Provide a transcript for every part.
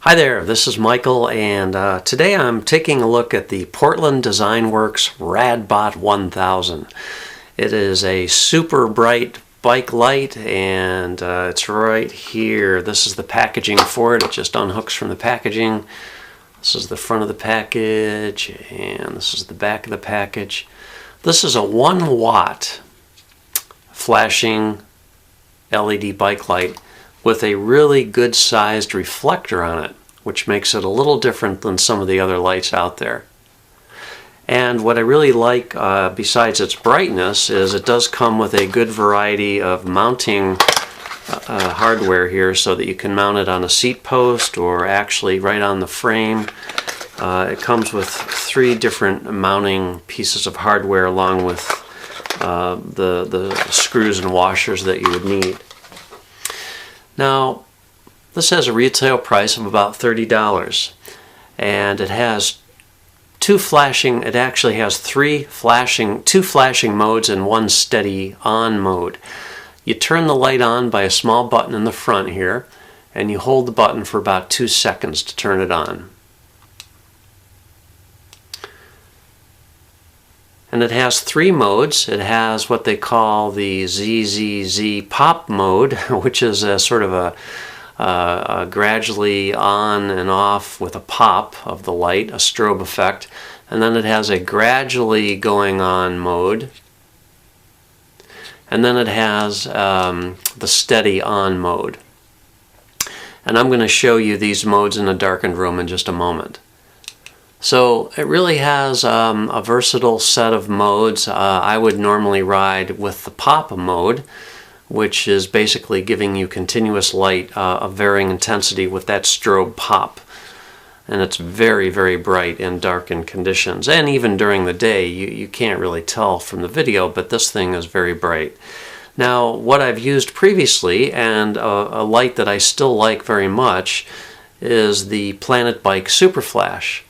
Hi there, this is Michael, and today I'm taking a look at the Portland Design Works Radbot 1000. It is a super bright bike light, and it's right here. This is the packaging for it. It just unhooks from the packaging. This is the front of the package, and this is the back of the package. This is a 1 watt flashing LED bike light with a really good sized reflector on it, which makes it a little different than some of the other lights out there. And what I really like, besides its brightness, is it does come with a good variety of mounting hardware here, so that you can mount it on a seat post or actually right on the frame. It comes with 3 different mounting pieces of hardware along with the screws and washers that you would need. Now, this has a retail price of about $30, and it has two flashing modes and 1 steady on mode. You turn the light on by a small button in the front here, and you hold the button for about 2 seconds to turn it on. And it has 3 modes. It has what they call the ZZZ pop mode, which is a sort of a gradually on and off with a pop of the light, a strobe effect. And then it has a gradually going on mode. And then it has the steady on mode. And I'm going to show you these modes in a darkened room in just a moment. So it really has a versatile set of modes. I would normally ride with the pop mode, which is basically giving you continuous light of varying intensity with that strobe pop. And it's very, very bright in darkened conditions. And even during the day, you can't really tell from the video, but this thing is very bright. Now, what I've used previously, and a light that I still like very much, is the Planet Bike Superflash.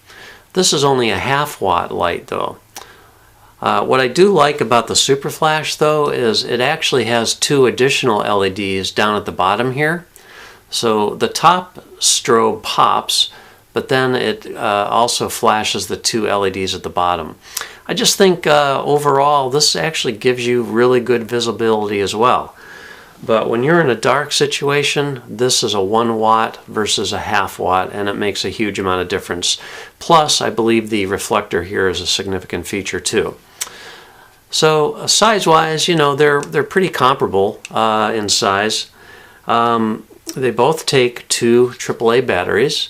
This is only a 1/2 watt light though. What I do like about the Superflash though is it actually has 2 additional LEDs down at the bottom here. So the top strobe pops, but then it also flashes the 2 LEDs at the bottom. I just think overall this actually gives you really good visibility as well. But when you're in a dark situation, this is a 1 watt versus a 1/2 watt, and it makes a huge amount of difference. Plus, I believe the reflector here is a significant feature too. So size-wise, you know, they're pretty comparable in size. They both take 2 AAA batteries.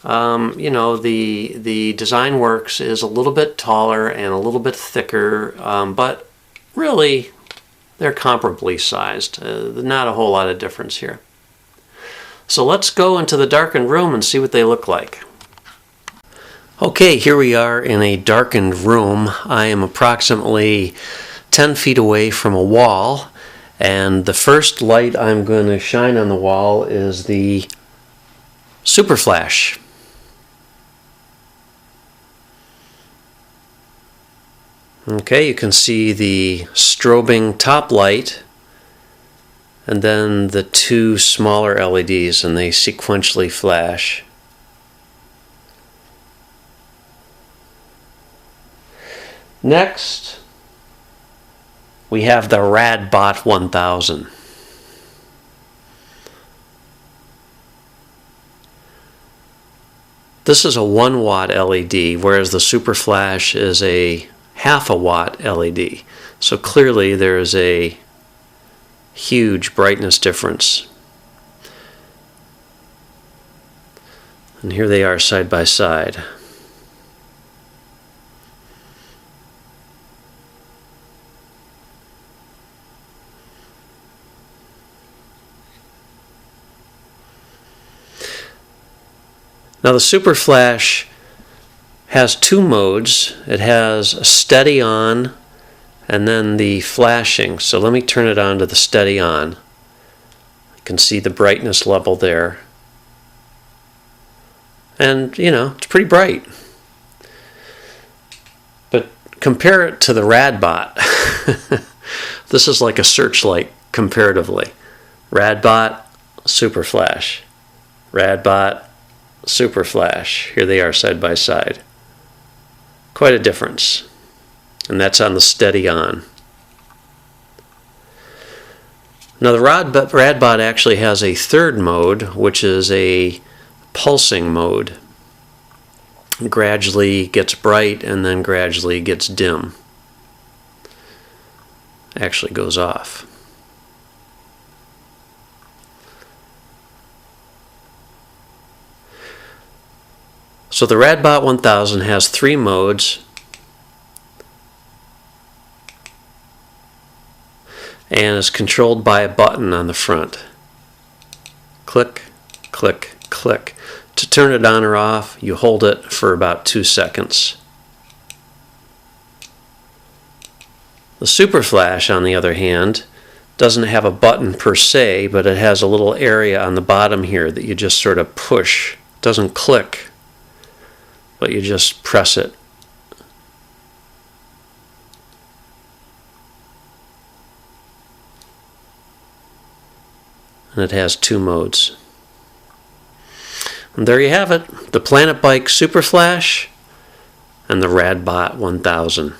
You know, the Design Works is a little bit taller and a little bit thicker, but really they're comparably sized. Not a whole lot of difference here. So let's go into the darkened room and see what they look like. Okay, here we are in a darkened room. I am approximately 10 feet away from a wall, and the first light I'm going to shine on the wall is the Superflash. Okay, you can see the strobing top light and then the 2 smaller LEDs, and they sequentially flash. Next, we have the Radbot 1000. This is a 1 watt LED, whereas the Superflash is a 1/2 watt LED. So clearly there is a huge brightness difference. And here they are side by side. Now the Superflash has 2 modes. It has a steady on and then the flashing. So let me turn it on to the steady on. You can see the brightness level there. And you know, it's pretty bright. But compare it to the Radbot. This is like a searchlight comparatively. Radbot, Superflash. Radbot, Superflash. Here they are side by side. Quite a difference. And that's on the steady on. Now the Radbot actually has a third mode, which is a pulsing mode. It gradually gets bright and then gradually gets dim. Actually goes off. So the Radbot 1000 has 3 modes, and is controlled by a button on the front. Click, click, click. To turn it on or off, you hold it for about 2 seconds. The Superflash, on the other hand, doesn't have a button per se, but it has a little area on the bottom here that you just sort of push. It doesn't click, but you just press it. And it has 2 modes. And there you have it, the Planet Bike Superflash and the Radbot 1000.